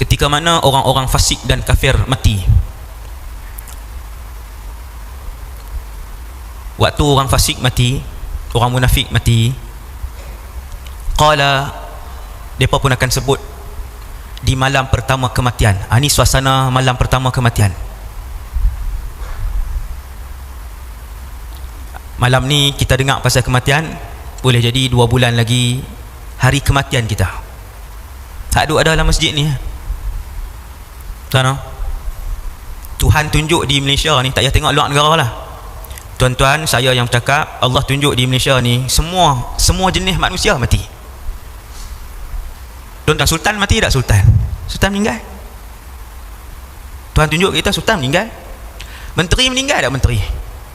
ketika mana orang-orang fasik dan kafir mati. Waktu orang fasik mati, orang munafik mati, qala, mereka pun akan sebut di malam pertama kematian. Ini suasana malam pertama kematian. Malam ni kita dengar pasal kematian, boleh jadi 2 bulan lagi hari kematian kita. Tak ada dalam masjid ni. Tuhan tunjuk di Malaysia ni, tak payah tengok luar negara lah. Tuan-tuan, saya yang bercakap, Allah tunjuk di Malaysia ni semua jenis manusia mati. Tuan-tuan, sultan mati tak? Sultan meninggal. Tuhan tunjuk kita sultan meninggal. Menteri meninggal tak?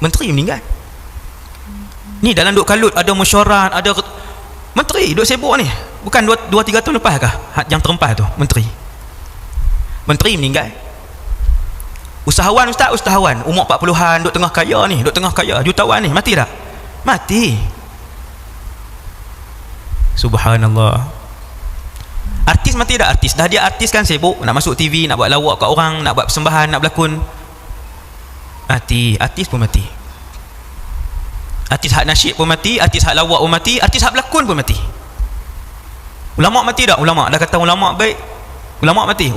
Menteri meninggal. Ni dalam duk kalut ada mesyuarat, ada menteri duk sibuk ni. Bukan 2-3 tahun lepas kah yang terempas tu menteri meninggal. Usahawan, usahawan umur 40-an duk tengah kaya jutawan ni, mati tak? Mati. Subhanallah. Artis mati tak? Artis dah, dia artis kan, sibuk nak masuk TV, nak buat lawak kat orang, nak buat persembahan, nak berlakon, mati. Artis pun mati. Artis hak nasyid pun mati, artis hak lawak pun mati, artis hak berlakon pun mati. Ulama mati tak? Ulama dah kata ulama baik, ulama mati.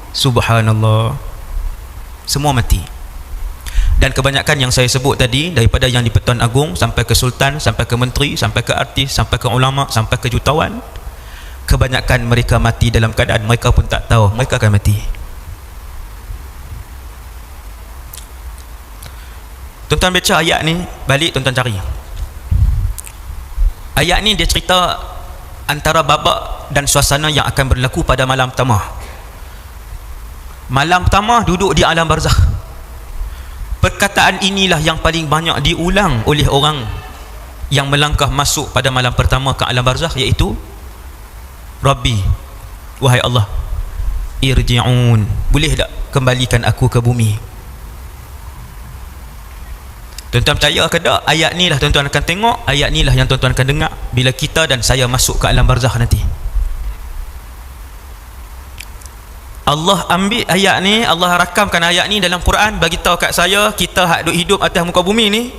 Subhanallah. Semua mati. Dan kebanyakan yang saya sebut tadi, daripada yang di Pertuan Agong sampai ke sultan, sampai ke menteri, sampai ke artis, sampai ke ulama, sampai ke jutawan, kebanyakan mereka mati dalam keadaan mereka pun tak tahu mereka akan mati. Tuan-tuan baca ayat ni, balik tuan-tuan cari. Ayat ni dia cerita antara babak dan suasana yang akan berlaku pada malam pertama. Malam pertama duduk di alam barzakh. Perkataan inilah yang paling banyak diulang oleh orang yang melangkah masuk pada malam pertama ke alam barzakh, iaitu Rabbi, wahai Allah, irji'un, boleh tak kembalikan aku ke bumi? Tuan-tuan percaya ke tak? Ayat ni lah tuan-tuan akan tengok, ayat ni lah yang tuan-tuan akan dengar bila kita dan saya masuk ke alam barzakh nanti. Allah ambil ayat ni, Allah rakamkan ayat ni dalam Quran, bagi tahu kat saya, kita hak duk hidup atas muka bumi ni,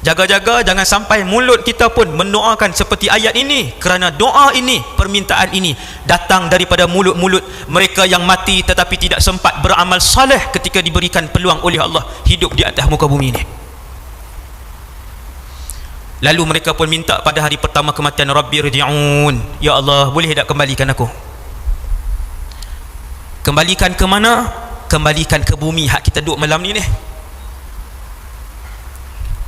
jaga-jaga jangan sampai mulut kita pun mendoakan seperti ayat ini, kerana doa ini, permintaan ini datang daripada mulut-mulut mereka yang mati tetapi tidak sempat beramal soleh ketika diberikan peluang oleh Allah hidup di atas muka bumi ni. Lalu mereka pun minta pada hari pertama kematian, Rabbi irji'un, ya Allah, boleh tak kembalikan aku? Kembalikan ke mana? Kembalikan ke bumi hak kita duduk malam ni.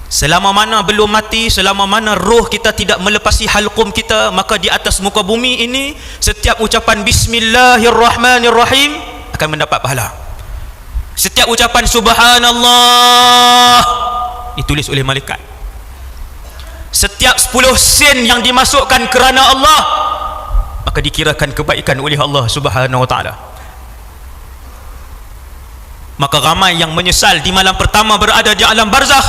Selama mana belum mati, selama mana roh kita tidak melepasi halqum kita, maka di atas muka bumi ini setiap ucapan Bismillahirrahmanirrahim akan mendapat pahala. Setiap ucapan Subhanallah ditulis oleh malaikat. Setiap 10 sen yang dimasukkan kerana Allah, maka dikirakan kebaikan oleh Allah Subhanahu wa ta'ala. Maka ramai yang menyesal di malam pertama berada di alam barzakh,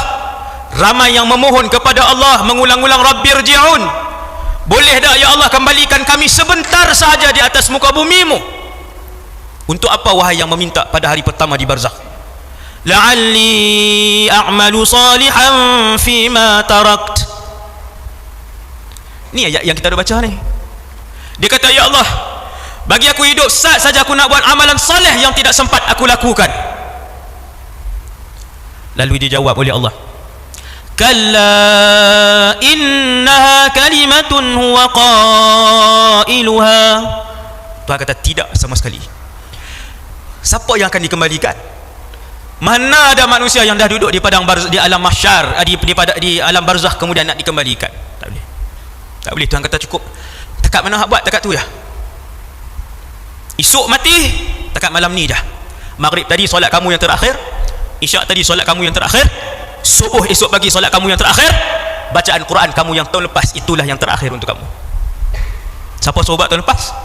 ramai yang memohon kepada Allah mengulang-ulang, Rabbi irji'un, boleh tak ya Allah kembalikan kami sebentar sahaja di atas muka bumimu? Untuk apa wahai yang meminta pada hari pertama di barzakh? La'alli a'malu salihan fima tarakt. Ni ayat yang kita dah baca ni. Dia kata, ya Allah, bagi aku hidup saat saja aku nak buat amalan saleh yang tidak sempat aku lakukan. Lalu dijawab oleh Allah, kalla innaha kalimatun huwa qailuha. Tuhan kata tidak sama sekali. Siapa yang akan dikembalikan? Mana ada manusia yang dah duduk di padang barzakh, di alam mahsyar, di alam barzakh kemudian nak dikembalikan? Tak boleh. Tak boleh. Tuhan kata cukup. Takat mana hak buat, takat tu dah. Esok mati, takat malam ni dah. Maghrib tadi solat kamu yang terakhir, Isyak tadi solat kamu yang terakhir, subuh esok pagi solat kamu yang terakhir, bacaan Quran kamu yang tahun lepas, itulah yang terakhir untuk kamu. Siapa suruh buat tahun lepas?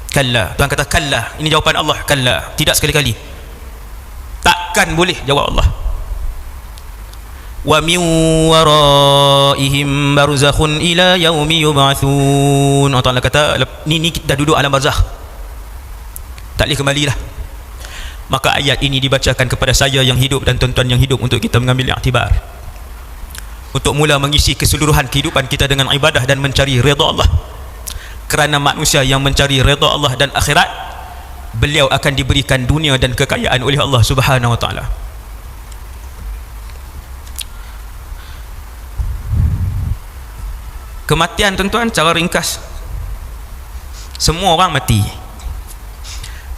Kalla. Tuhan kata kalla. Ini jawapan Allah, kalla. Tidak sekali-kali. Takkan boleh, jawab Allah. wa min waraihim barzakhun ila yaumi yub'atsun. Allah Taala kata ni kita dah duduk alam barzakh, tak boleh kembali dah. Maka ayat ini dibacakan kepada saya yang hidup dan tuan-tuan yang hidup untuk kita mengambil iktibar, untuk mula mengisi keseluruhan kehidupan kita dengan ibadah dan mencari redha Allah. Kerana manusia yang mencari redha Allah dan akhirat, beliau akan diberikan dunia dan kekayaan oleh Allah Subhanahu wa taala. Kematian tuan-tuan, cara ringkas, semua orang mati.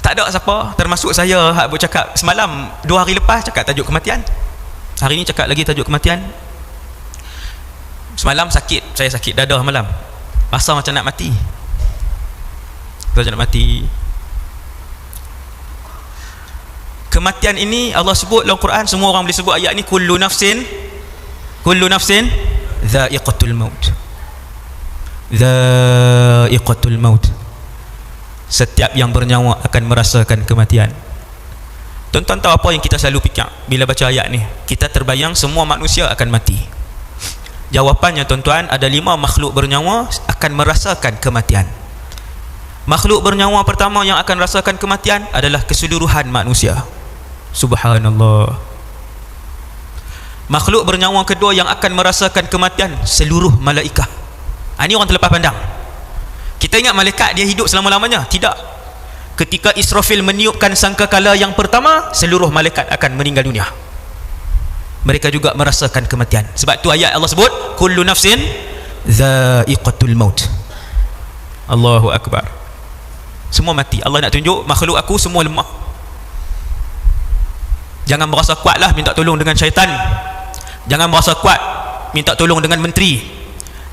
Tak ada siapa, termasuk saya hak bercakap semalam, 2 hari lepas cakap tajuk kematian, hari ni cakap lagi tajuk kematian. Semalam sakit, saya sakit dadah malam, rasa macam nak mati, rasa nak mati. Kematian ini Allah sebut dalam Quran, semua orang boleh sebut ayat ni, kullu nafsin dha'iqatul maut, dha'iqatul maut. Setiap yang bernyawa akan merasakan kematian. Tuan-tuan tahu apa yang kita selalu fikir bila baca ayat ni? Kita terbayang semua manusia akan mati. Jawapannya tuan-tuan, ada 5 makhluk bernyawa akan merasakan kematian. Makhluk bernyawa pertama yang akan merasakan kematian adalah keseluruhan manusia. Subhanallah. Makhluk bernyawa kedua yang akan merasakan kematian, seluruh malaikat. Ini orang terlepas pandang. Kita ingat malaikat dia hidup selama-lamanya. Tidak. Ketika Israfil meniupkan sangkakala yang pertama, seluruh malaikat akan meninggal dunia. Mereka juga merasakan kematian. Sebab tu ayat Allah sebut kullu nafsin dha'iqatul maut. Allahu akbar. Semua mati. Allah nak tunjuk makhluk aku semua lemah. Jangan berasa kuatlah minta tolong dengan syaitan. Jangan berasa kuat minta tolong dengan menteri.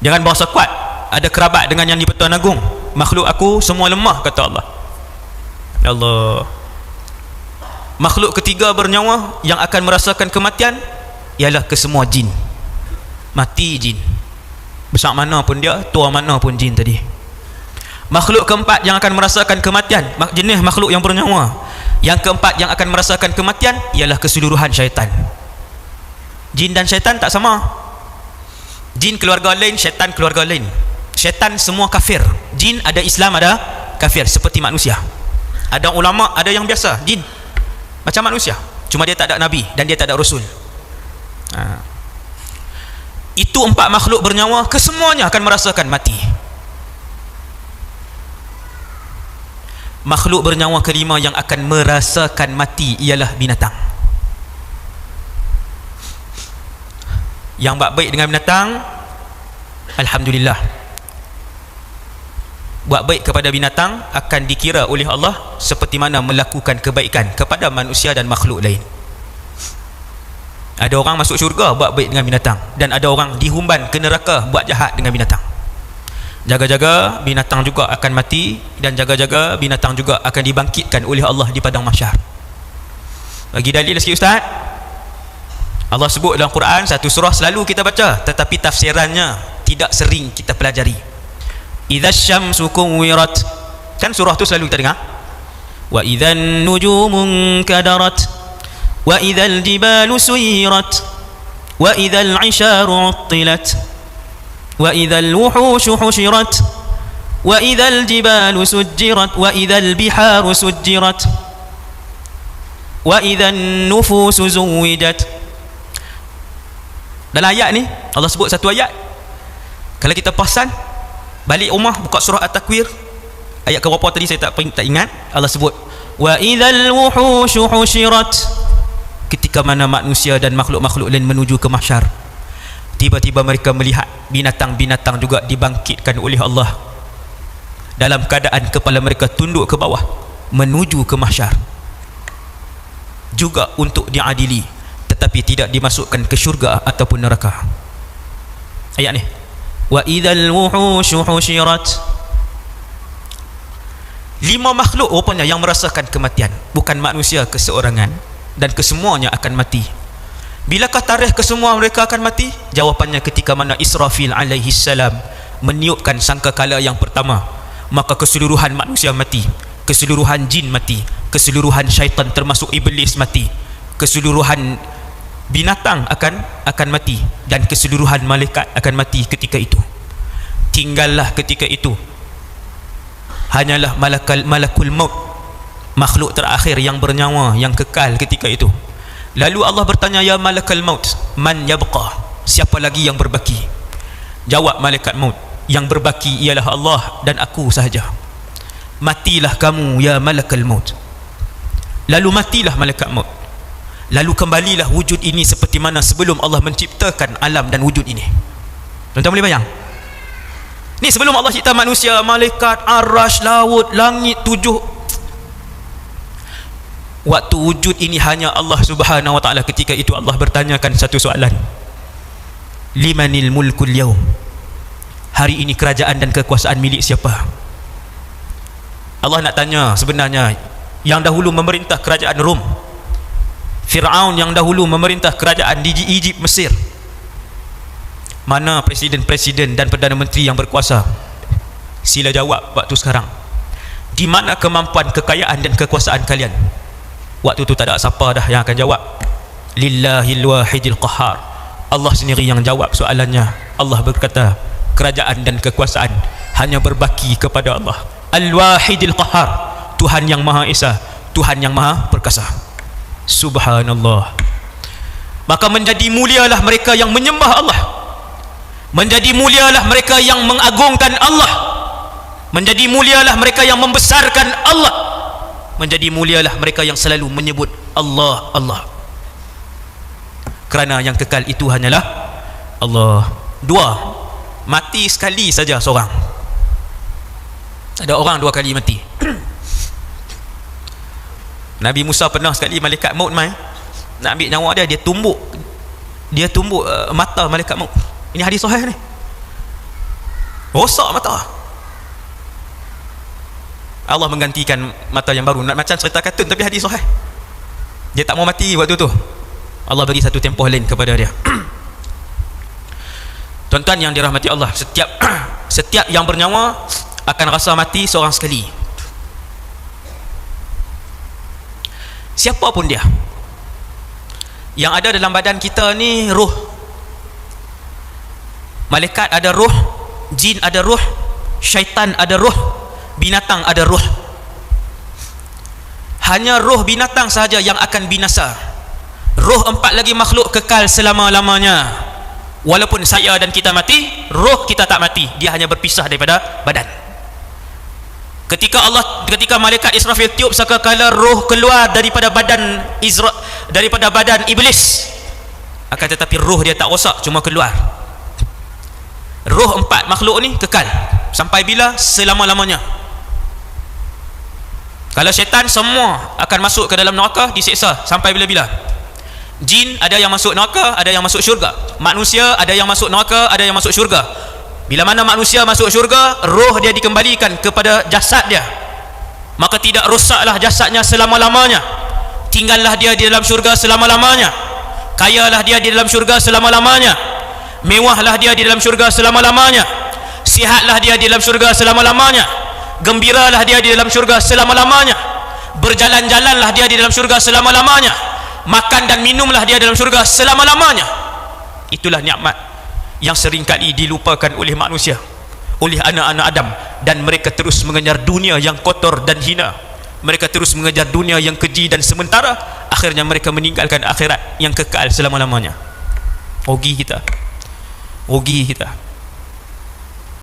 Jangan berasa kuat ada kerabat dengan yang di-Pertuan Agong. Makhluk aku semua lemah, kata Allah. Allah. Makhluk ketiga bernyawa yang akan merasakan kematian ialah kesemua jin. Mati jin, besar mana pun dia, tua mana pun jin tadi. Makhluk keempat yang akan merasakan kematian, jenis makhluk yang bernyawa yang keempat yang akan merasakan kematian ialah keseluruhan syaitan. Jin dan syaitan tak sama. Jin keluarga lain, syaitan keluarga lain. Syaitan semua kafir, jin ada Islam ada kafir, seperti manusia. Ada ulama, ada yang biasa, jin macam manusia, cuma dia tak ada nabi dan dia tak ada rasul. Itu 4 makhluk bernyawa, kesemuanya akan merasakan mati. Makhluk bernyawa kelima yang akan merasakan mati ialah binatang. Yang buat baik dengan binatang, alhamdulillah. Buat baik kepada binatang akan dikira oleh Allah seperti mana melakukan kebaikan kepada manusia dan makhluk lain. Ada orang masuk syurga buat baik dengan binatang, dan ada orang dihumban ke neraka buat jahat dengan binatang. Jaga-jaga binatang juga akan mati, dan jaga-jaga binatang juga akan dibangkitkan oleh Allah di padang mahsyar. Bagi dalil sikit ustaz. Allah sebut dalam Quran, satu surah selalu kita baca, tetapi tafsirannya tidak sering kita pelajari. Idza syamsu kuwirat, kan surah tu selalu kita dengar. Wa idzan nujumun kadarat, wa idzal jibalu suyirat, wa idzal 'isharu 'uttilat, wa idzal wuhushu hushirat, wa idzal jibalu sujjirat, wa idzal biharu sujjirat, wa idzan nufusu zuwijat. Dalam ayat ni Allah sebut satu ayat, kalau kita perasan balik rumah buka surah At-Takwir, ayat ke berapa tadi saya tak ingat. Allah sebut wa idzal wuhushu hushirat, ketika mana manusia dan makhluk-makhluk lain menuju ke mahsyar, tiba-tiba mereka melihat binatang-binatang juga dibangkitkan oleh Allah dalam keadaan kepala mereka tunduk ke bawah menuju ke mahsyar, juga untuk diadili, tetapi tidak dimasukkan ke syurga ataupun neraka. Ayat ni wa idzal wuhushu hushirat. 5 makhluk rupanya yang merasakan kematian, bukan manusia keseorangan, dan kesemuanya akan mati. Bilakah tarikh kesemua mereka akan mati? Jawapannya ketika mana Israfil alaihi salam meniupkan sangkakala yang pertama, maka keseluruhan manusia mati, keseluruhan jin mati, keseluruhan syaitan termasuk iblis mati, keseluruhan binatang akan mati, dan keseluruhan malaikat akan mati ketika itu. Tinggallah ketika itu hanyalah malakul maut, makhluk terakhir yang bernyawa, yang kekal ketika itu. Lalu Allah bertanya, ya malakal maut, man yabqa, siapa lagi yang berbaki? Jawab malaikat maut, yang berbaki ialah Allah dan aku sahaja. Matilah kamu ya malakal maut. Lalu matilah malaikat maut. Lalu kembalilah wujud ini seperti mana sebelum Allah menciptakan alam dan wujud ini. Tuan-tuan boleh bayang? Ni sebelum Allah cipta manusia, malaikat, arasy, laut, langit, 7. Waktu wujud ini hanya Allah Subhanahu wa taala. Ketika itu Allah bertanyakan satu soalan. Limanil mulkul yaum? Hari ini kerajaan dan kekuasaan milik siapa? Allah nak tanya sebenarnya, yang dahulu memerintah kerajaan Rom, Fir'aun yang dahulu memerintah kerajaan di Egypt, Mesir, mana presiden-presiden dan Perdana Menteri yang berkuasa? Sila jawab waktu sekarang. Di mana kemampuan, kekayaan dan kekuasaan kalian? Waktu tu tak ada siapa dah yang akan jawab. Lillahil wahidil qahar. Allah sendiri yang jawab soalannya. Allah berkata, kerajaan dan kekuasaan hanya berbaki kepada Allah. Al-wahidil qahar, Tuhan yang Maha Esa, Tuhan yang Maha Perkasa. Subhanallah. Maka menjadi mulialah mereka yang menyembah Allah, menjadi mulialah mereka yang mengagungkan Allah, menjadi mulialah mereka yang membesarkan Allah, menjadi mulialah mereka yang selalu menyebut Allah, Allah. Kerana yang kekal itu hanyalah Allah. 2, mati sekali saja seorang. Ada orang 2 kali mati. Nabi Musa pernah sekali malaikat maut mai nak ambil nyawa dia, dia tumbuk mata malaikat maut. Ini hadis sahih ni. Rosak mata. Allah menggantikan mata yang baru. Nak macam cerita kartun tapi hadis sahih. Dia tak mau mati waktu tu. Allah bagi satu tempoh lain kepada dia. Tuan-tuan yang dirahmati Allah, setiap yang bernyawa akan rasa mati seorang sekali. Siapa pun dia. Yang ada dalam badan kita ni roh. Malaikat ada roh, jin ada roh, syaitan ada roh, binatang ada roh. Hanya roh binatang sahaja yang akan binasa. Roh 4 lagi makhluk kekal selama-lamanya. Walaupun saya dan kita mati, roh kita tak mati. Dia hanya berpisah daripada badan. Ketika malaikat Israfil tiup sakakala roh keluar daripada badan iblis, akan tetapi roh dia tak rosak, cuma keluar. Roh 4 makhluk ni kekal sampai bila? Selama-lamanya. Kalau syaitan, semua akan masuk ke dalam neraka, disiksa sampai bila-bila. Jin ada yang masuk neraka, ada yang masuk syurga. Manusia ada yang masuk neraka, ada yang masuk syurga. Bila mana manusia masuk syurga, roh dia dikembalikan kepada jasad dia, maka tidak rosaklah jasadnya selama-lamanya. Tinggallah dia di dalam syurga selama-lamanya. Kayalah dia di dalam syurga selama-lamanya. Mewahlah dia di dalam syurga selama-lamanya. Sihatlah dia di dalam syurga selama-lamanya. Gembiralah dia di dalam syurga selama-lamanya. Berjalan-jalanlah dia di dalam syurga selama-lamanya. Makan dan minumlah dia dalam syurga selama-lamanya. Itulah nikmat yang seringkali dilupakan oleh manusia, oleh anak-anak Adam, dan mereka terus mengejar dunia yang kotor dan hina. Mereka terus mengejar dunia yang keji dan sementara. Akhirnya mereka meninggalkan akhirat yang kekal selama-lamanya. Rugi kita.